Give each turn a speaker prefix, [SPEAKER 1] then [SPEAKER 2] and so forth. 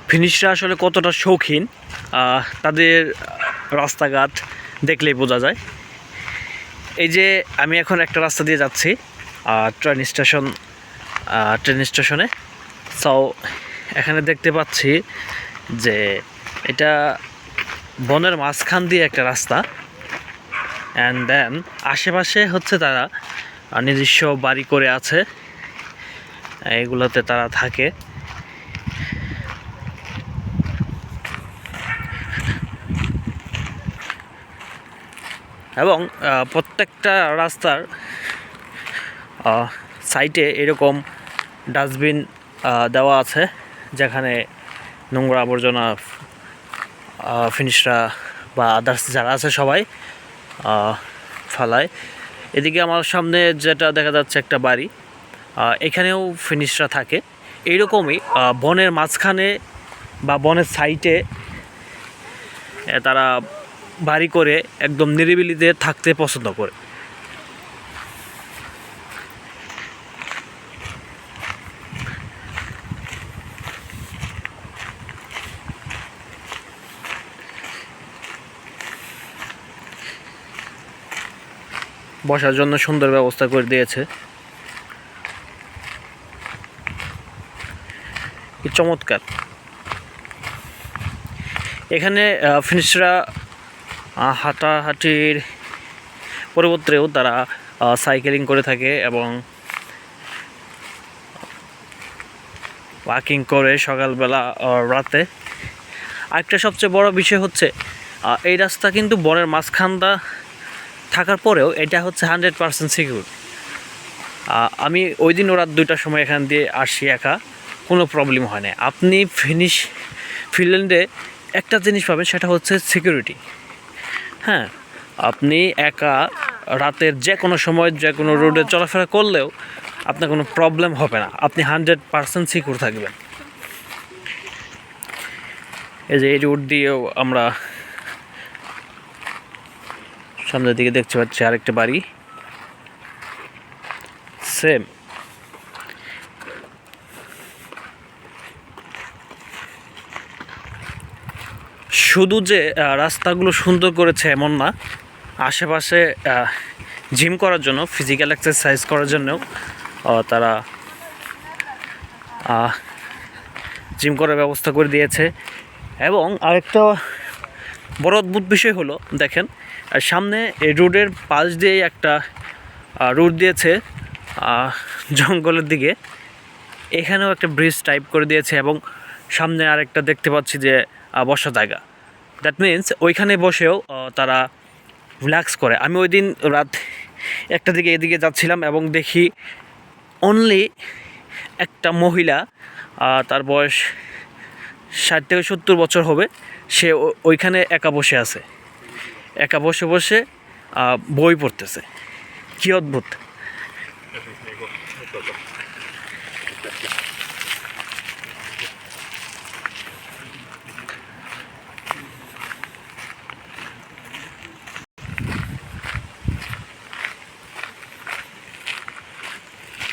[SPEAKER 1] ফিনিশরা আসলে কতটা শৌখিন তাদের রাস্তাঘাট দেখলেই বোঝা যায়। এই যে আমি এখন একটা রাস্তা দিয়ে যাচ্ছি ট্রেন স্টেশনে। সো এখানে দেখতে পাচ্ছি যে এটা বনের মাঝখান দিয়ে একটা রাস্তা, অ্যান্ড দেন আশেপাশে হচ্ছে তারা নিজস্ব বাড়ি করে আছে, এগুলোতে তারা থাকে। এবং প্রত্যেকটা রাস্তার সাইডে এরকম ডাস্টবিন দেওয়া আছে, যেখানে নোংরা আবর্জনা ফিনিশরা বা আদার্স যারা আছে সবাই ফালায়। এদিকে আমার সামনে যেটা দেখা যাচ্ছে একটা বাড়ি, এখানেও ফিনিশরা থাকে। এইরকমই বনের মাঝখানে বা বনের সাইডে তারা বাড়ি করে একদম নিরিবিলিতে থাকতে পছন্দ করে। বসার জন্য সুন্দর ব্যবস্থা করে দিয়েছে, কি চমৎকার। এখানে ফিনিশরা হাঁটাহাঁটির পরিবর্তেও তারা সাইকেলিং করে থাকে এবং ওয়াকিং করে সকালবেলা রাতে। আরেকটা সবচেয়ে বড় বিষয় হচ্ছে এই রাস্তা কিন্তু বনের মাঝখানটা থাকার পরেও এটা হচ্ছে 100% সিকিউর। আমি ওই দিন রাত 2টার সময় এখান দিয়ে আসি একা, কোনো প্রবলেম হয় না। আপনি ফিনল্যান্ডে একটা জিনিস পাবেন, সেটা হচ্ছে সিকিউরিটি। হ্যাঁ, আপনি একা রাতের যে কোনো সময় যে কোনো রোডে চলাফেরা করলেও আপনার কোনো প্রবলেম হবে না, আপনি 100% সিকিউর থাকবেন। এই যে এই রোড দিয়েও আমরা সামনের দিকে দেখতে পাচ্ছি আরেকটা বাড়ি, সেম। শুধু যে রাস্তাগুলো সুন্দর করেছে এমন না, আশেপাশে জিম করার জন্য, ফিজিক্যাল এক্সারসাইজ করার জন্যও তারা জিম করার ব্যবস্থা করে দিয়েছে। এবং আরেকটা বড় অদ্ভুত বিষয় হলো, দেখেন সামনে এই রোডের পাশ দিয়ে একটা রোড দিয়েছে জঙ্গলের দিকে, এখানেও একটা ব্রিজ টাইপ করে দিয়েছে এবং সামনে আরেকটা দেখতে পাচ্ছি যে বসার জায়গা। দ্যাট মিন্স ওইখানে বসেও তারা রিল্যাক্স করে। আমি ওই দিন রাত 1টার দিকে এদিকে যাচ্ছিলাম এবং দেখি অনলি একটা মহিলা, তার বয়স 60 থেকে 70 বছর হবে, সে ওইখানে একা বসে আছে, একা বসে বসে বই পড়তেছে। কি অদ্ভুত!